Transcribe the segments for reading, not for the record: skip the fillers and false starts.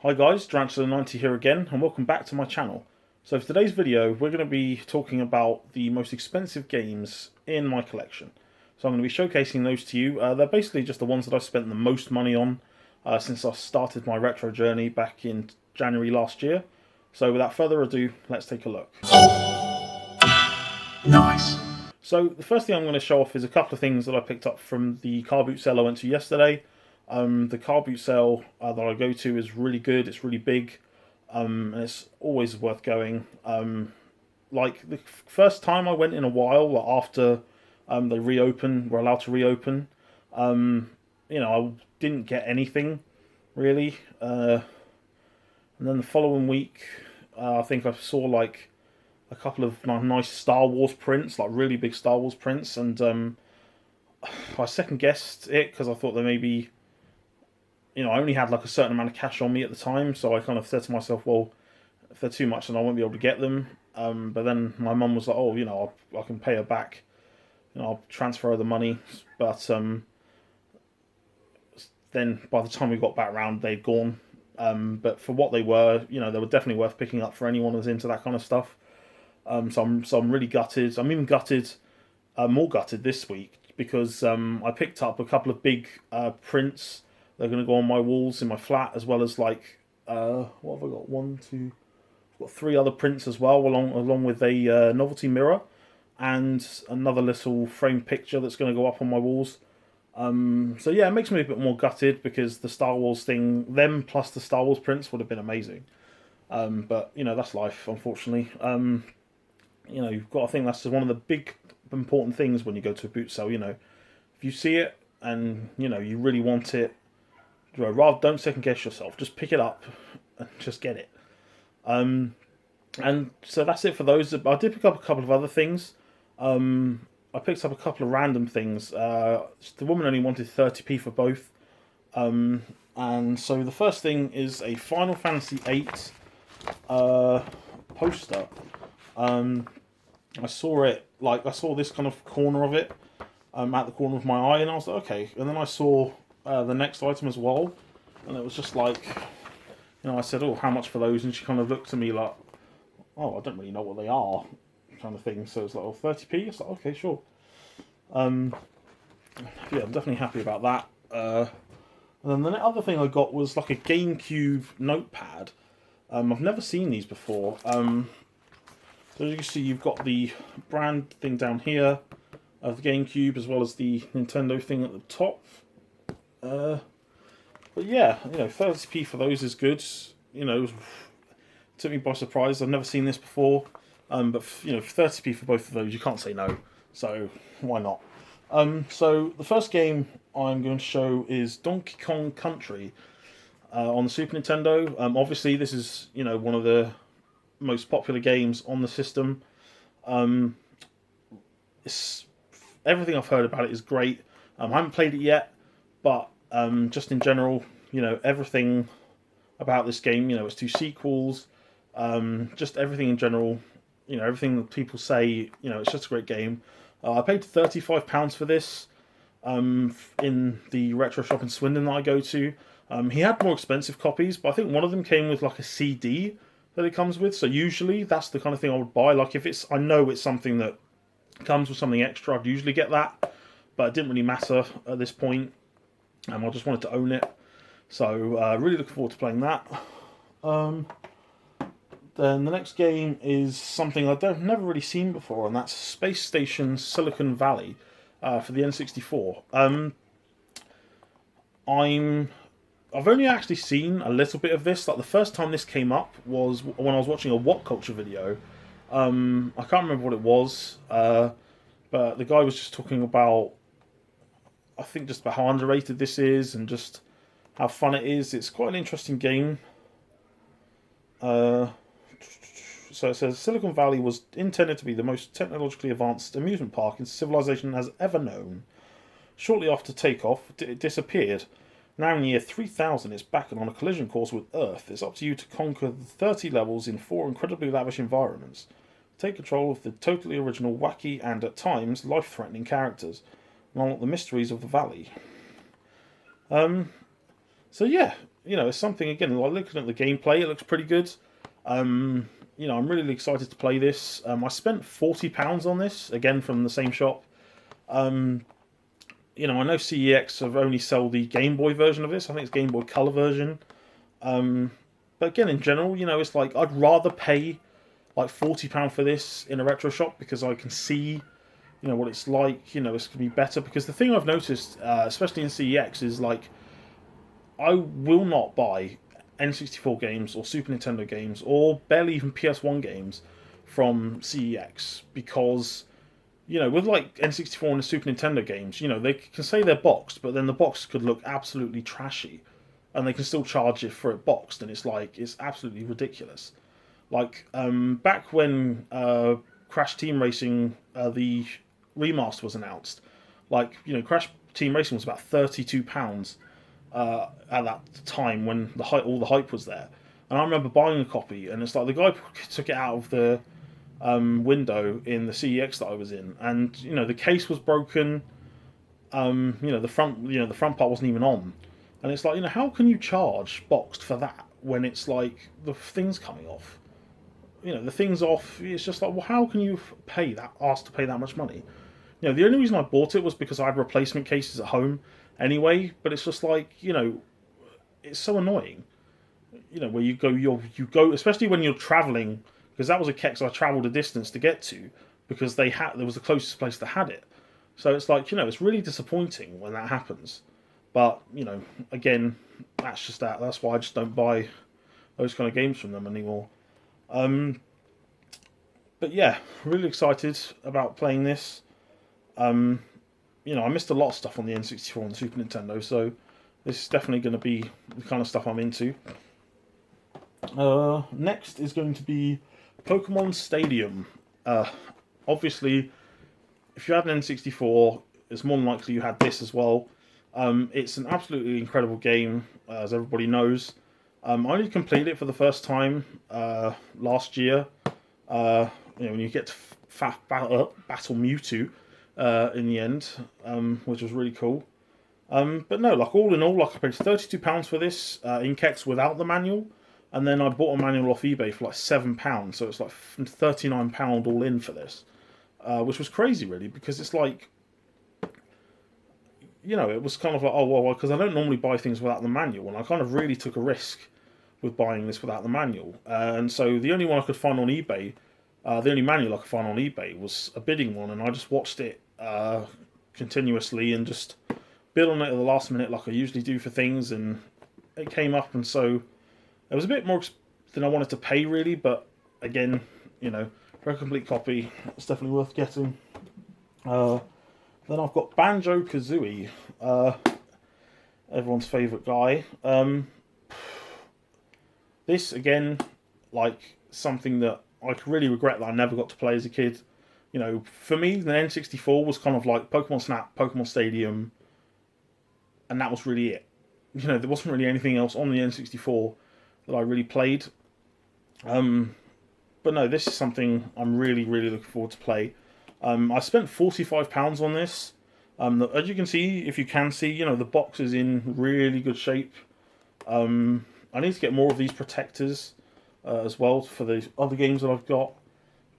Hi guys, Drantula90 here again, and welcome back to my channel. So for today's video, we're going to be talking about the most expensive games in my collection. So I'm going to be showcasing those to you. They're basically just the ones that I've spent the most money on since I started my retro journey back in January last year. So without further ado, let's take a look. Nice. So the first thing I'm going to show off is a couple of things that I picked up from the car boot sale I went to yesterday. The car boot sale that I go to is really good. It's really big, and it's always worth going. Like the first time I went in a while, after they were allowed to reopen. I didn't get anything really, and then the following week, I think I saw like a couple of nice Star Wars prints, like really big Star Wars prints, and I second guessed it because I thought there maybe. I only had like a certain amount of cash on me at the time, so I kind of said to myself, well, if they're too much, then I won't be able to get them. But then my mum was like, oh, I can pay her back. I'll transfer her the money. But then by the time we got back round, they'd gone. But for what they were, they were definitely worth picking up for anyone who's into that kind of stuff. So I'm really gutted. I'm even gutted, more gutted this week because I picked up a couple of big prints. They're going to go on my walls in my flat, as well as like, what have I got? I've got 3 other prints as well, along with a novelty mirror and another little framed picture that's going to go up on my walls. So yeah, it makes me a bit more gutted because the Star Wars thing, them plus the Star Wars prints would have been amazing. But that's life, unfortunately. You've got to think that's one of the big important things when you go to a boot sale. If you see it and you really want it. Rather, don't second guess yourself. Just pick it up and just get it. And so that's it for those. I did pick up a couple of other things. I picked up a couple of random things. The woman only wanted 30p for both. And so the first thing is a Final Fantasy VIII poster. I saw it, I saw this kind of corner of it at the corner of my eye, and I was like, okay. And then I saw the next item as well, and it was just like, I said, oh, how much for those? And she kind of looked at me like, oh, I don't really know what they are, kind of thing. So it's like, oh, 30p? It's like, okay, sure. Yeah, I'm definitely happy about that. And then the other thing I got was like a Gamecube notepad. I've never seen these before. So as you can see, you've got the brand thing down here of the Gamecube, as well as the Nintendo thing at the top. But yeah, 30p for those is good. It took me by surprise. I've never seen this before. But 30p for both of those, you can't say no. So why not? So the first game I'm going to show is Donkey Kong Country on the Super Nintendo. Obviously, this is one of the most popular games on the system. Everything I've heard about it is great. I haven't played it yet, but just in general, everything about this game, it's 2 sequels, just everything in general, everything that people say, it's just a great game. I paid £35 for this in the retro shop in Swindon that I go to. He had more expensive copies, but I think one of them came with like a CD that it comes with. So usually that's the kind of thing I would buy. Like if I know it's something that comes with something extra, I'd usually get that. But it didn't really matter at this point. I just wanted to own it. So really looking forward to playing that. Then the next game is something I've never really seen before, and that's Space Station Silicon Valley for the N64. I've only actually seen a little bit of this. Like the first time this came up was when I was watching a What Culture video. I can't remember what it was, but the guy was just talking about, I think, just about how underrated this is and just how fun it is. It's quite an interesting game. So it says Silicon Valley was intended to be the most technologically advanced amusement park civilization has ever known. Shortly after takeoff, it disappeared. Now in the year 3000, it's back and on a collision course with Earth. It's up to you to conquer the 30 levels in 4 incredibly lavish environments. Take control of the totally original, wacky, and at times life-threatening characters, and unlock the mysteries of the valley. So yeah, you know, it's something, again, like looking at the gameplay, it looks pretty good. You know, I'm really excited to play this. I spent £40 on this, again, from the same shop. You know, I know CEX have only sold the Game Boy version of this. I think it's Game Boy Color version. But again, in general, you know, it's like I'd rather pay like £40 for this in a retro shop because I can see, you know, what it's like. You know, it's going to be better. Because the thing I've noticed, especially in CEX, is like I will not buy N64 games or Super Nintendo games or barely even PS1 games from CEX because, you know, with like N64 and the Super Nintendo games, you know, they can say they're boxed, but then the box could look absolutely trashy, and they can still charge you for it boxed, and it's like it's absolutely ridiculous. Like back when Crash Team Racing the remaster was announced, like, you know, Crash Team Racing was about £32 at that time when all the hype was there, and I remember buying a copy, and it's like the guy took it out of the window in the CEX that I was in, and you know the case was broken. You know, the front part wasn't even on, and it's like, you know, how can you charge boxed for that when it's like the thing's coming off? You know, the thing's off. It's just like, well, how can you ask to pay that much money? You know, the only reason I bought it was because I had replacement cases at home anyway. But it's just like, you know, it's so annoying. You know, where you go, especially when you're traveling, because that was a Kex I travelled a distance to get to, because there was the closest place that had it. So it's like, you know, it's really disappointing when that happens. But, you know, again, that's just that. That's why I just don't buy those kind of games from them anymore. But yeah, really excited about playing this. You know, I missed a lot of stuff on the N64 and the Super Nintendo, so this is definitely going to be the kind of stuff I'm into. Next is going to be Pokemon Stadium. Obviously, if you had an N64, it's more than likely you had this as well. It's an absolutely incredible game, as everybody knows. I only completed it for the first time last year. You know, when you get to battle Mewtwo in the end, which was really cool. But no, like all in all, like I paid £32 for this in Kex without the manual, and then I bought a manual off eBay for like £7, so it's like £39 all in for this, which was crazy really, because it's like, you know, it was kind of like, oh well, because I don't normally buy things without the manual, and I kind of really took a risk with buying this without the manual, and so the only one I could find on eBay, the only manual I could find on eBay was a bidding one, and I just watched it continuously and just bid on it at the last minute like I usually do for things, and it came up, and so it was a bit more than I wanted to pay really, but again, you know, for a complete copy, it's definitely worth getting. Then I've got Banjo Kazooie, everyone's favourite guy. This again, like something that I really regret that I never got to play as a kid. You know, for me, the N64 was kind of like Pokemon Snap, Pokemon Stadium, and that was really it. You know, there wasn't really anything else on the N64 that I really played. But no, this is something I'm really, really looking forward to play. I spent £45 on this. As you can see, if you can see, you know, the box is in really good shape. I need to get more of these protectors as well for the other games that I've got.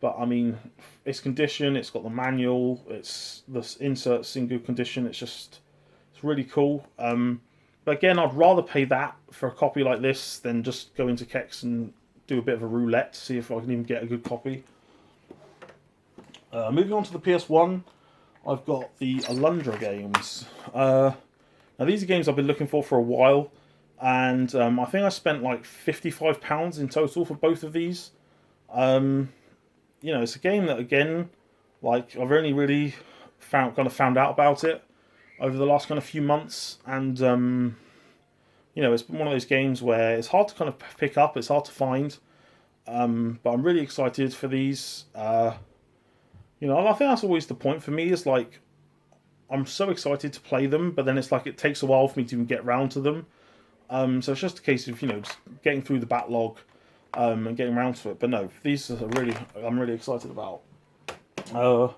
But I mean, it's condition, it's got the manual, it's the inserts in good condition. It's really cool. But again, I'd rather pay that for a copy like this than just go into Kex and do a bit of a roulette to see if I can even get a good copy. Moving on to the PS1, I've got the Alundra games. Now these are games I've been looking for a while, and I think I spent like £55 in total for both of these. You know, it's a game that, again, like I've only really found out about it over the last kind of few months, and you know, it's one of those games where it's hard to kind of pick up, it's hard to find, but I'm really excited for these. You know, I think that's always the point for me, is like I'm so excited to play them, but then it's like it takes a while for me to even get round to them. So it's just a case of, you know, just getting through the backlog and getting around to it. But no, these are I'm really excited about. We've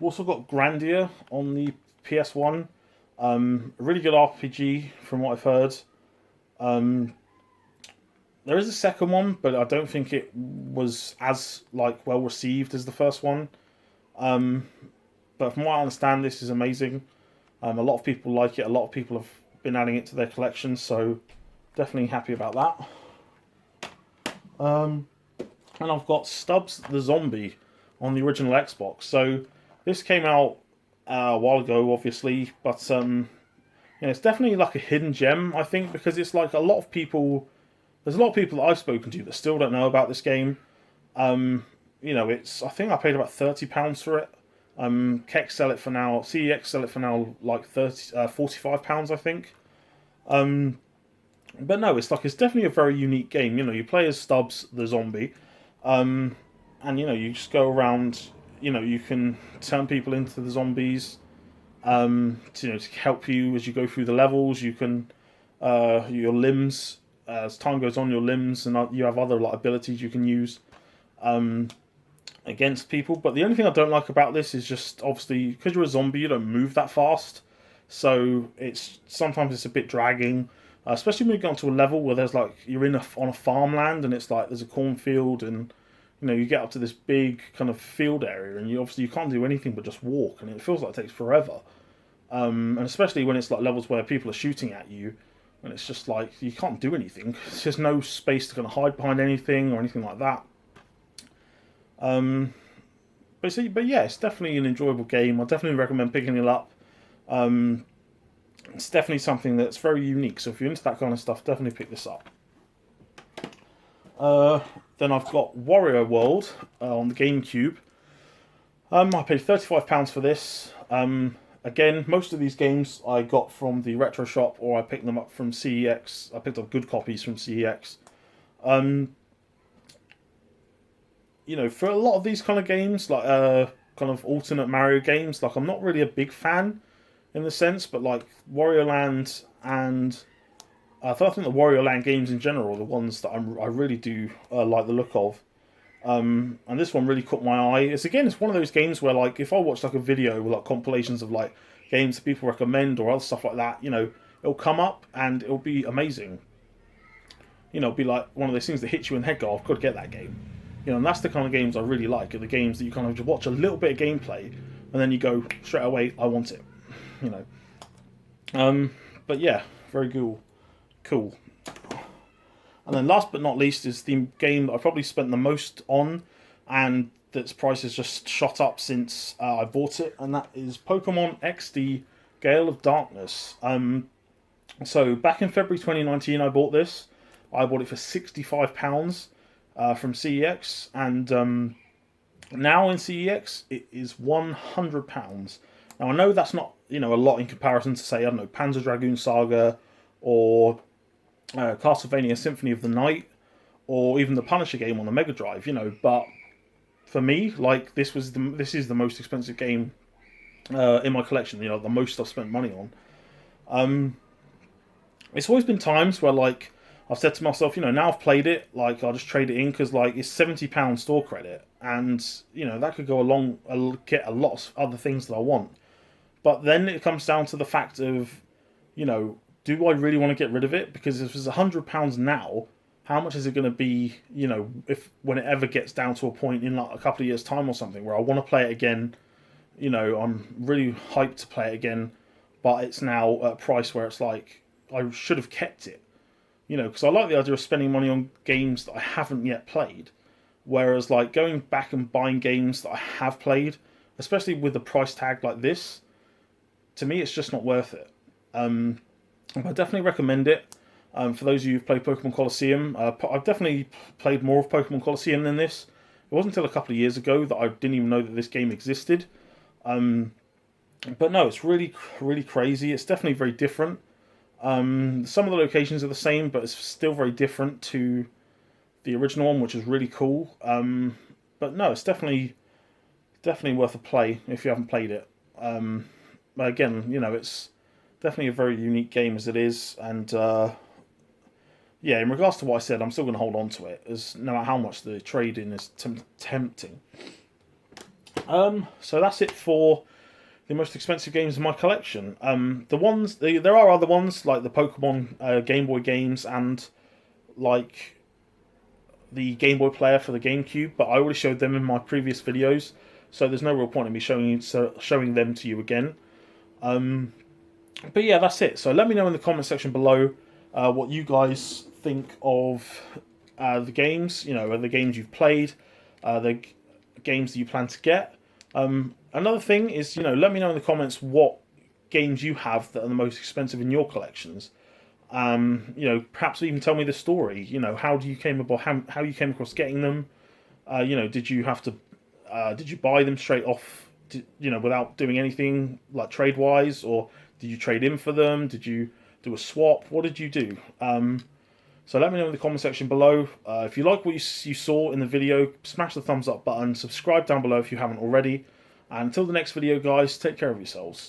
also got Grandia on the PS1. A really good RPG from what I've heard. There is a second one, but I don't think it was as like well received as the first one. But from what I understand, this is amazing. A lot of people like it. A lot of people have been adding it to their collection, so definitely happy about that. And I've got Stubs The Zombie on the original Xbox. So this came out a while ago, obviously, but it's definitely like a hidden gem, I think, because it's like a lot of people. There's a lot of people that I've spoken to that still don't know about this game. It's I think I paid about £30 for it. Kex sell it for now. CEX sell it for now like £45, I think. But no, it's definitely a very unique game. You play as Stubs the Zombie, and you just go around. You can turn people into the zombies. To help you as you go through the levels. You can your limbs as time goes on, your limbs and you have other abilities you can use against people. But the only thing I don't like about this is just obviously because you're a zombie, you don't move that fast. So sometimes it's a bit dragging. Especially when you get onto a level where there's you're on a farmland and it's there's a cornfield and you get up to this big kind of field area and you can't do anything but just walk and it feels like it takes forever. And especially when it's levels where people are shooting at you and it's just you can't do anything. There's no space to kind of hide behind anything or anything like that. But yeah, it's definitely an enjoyable game. I definitely recommend picking it up. It's definitely something that's very unique. So if you're into that kind of stuff, definitely pick this up. Then I've got Warhammer World on the Gamecube. I paid £35 for this. Again, most of these games I got from the retro shop or I picked them up from CEX. I picked up good copies from CEX. For a lot of these kind of games, kind of alternate Mario games, I'm not really a big fan in the sense, but Wario Land and I think the Wario Land games in general are the ones that I really do like the look of. And this one really caught my eye. It's one of those games where if I watch a video with compilations of games that people recommend or other stuff like that, it'll come up and it'll be amazing. It'll be one of those things that hits you in the head. Go, I've got to get that game. And that's the kind of games I really like. Are the games that you kind of just watch a little bit of gameplay and then you go straight away, I want it. But yeah, very cool. And then last but not least is the game that I probably spent the most on and that's price has just shot up since I bought it, and that is Pokemon XD Gale of Darkness. So back in February 2019 I bought this. I bought it for £65 from CEX, and now in CEX it is £100. Now I know that's not a lot in comparison to say, I don't know, Panzer Dragoon Saga or Castlevania Symphony of the Night, or even the Punisher game on the Mega Drive, but for me, this is the most expensive game in my collection, the most I've spent money on. It's always been times where I've said to myself, now I've played it, I'll just trade it in because it's £70 store credit, and that could go along, get a lot of other things that I want. But then it comes down to the fact of, do I really want to get rid of it? Because if it's £100 now, how much is it going to be, if when it ever gets down to a point in a couple of years' time or something where I want to play it again, I'm really hyped to play it again, but it's now at a price where it's I should have kept it. Because I like the idea of spending money on games that I haven't yet played. Whereas going back and buying games that I have played, especially with the price tag like this, to me it's just not worth it. I definitely recommend it. For those of you who've played Pokemon Colosseum, I've definitely played more of Pokemon Colosseum than this. It wasn't until a couple of years ago that I didn't even know that this game existed. But no, it's really, really crazy. It's definitely very different. Some of the locations are the same, but it's still very different to the original one, which is really cool. But no, it's definitely worth a play if you haven't played it. But again, it's definitely a very unique game as it is, and yeah, in regards to what I said, I'm still going to hold on to it, as no matter how much the trade-in is tempting. So that's it for the most expensive games in my collection. There are other ones like the Pokemon Game Boy games and like the Game Boy player for the Gamecube, but I already showed them in my previous videos, so there's no real point in me showing them to you again. But yeah, that's it. So let me know in the comment section below what you guys think of the games. You know, the games you've played, the games that you plan to get. Another thing is, you know, let me know in the comments what games you have that are the most expensive in your collections. You know, perhaps even tell me the story. You know, how you came across getting them. You know, did you buy them straight off? You know, without doing anything like trade wise, or did you trade in for them? Did you do a swap? What did you do? So let me know in the comment section below. If you like what you saw in the video, smash the thumbs up button. Subscribe down below if you haven't already. And until the next video, guys, take care of yourselves.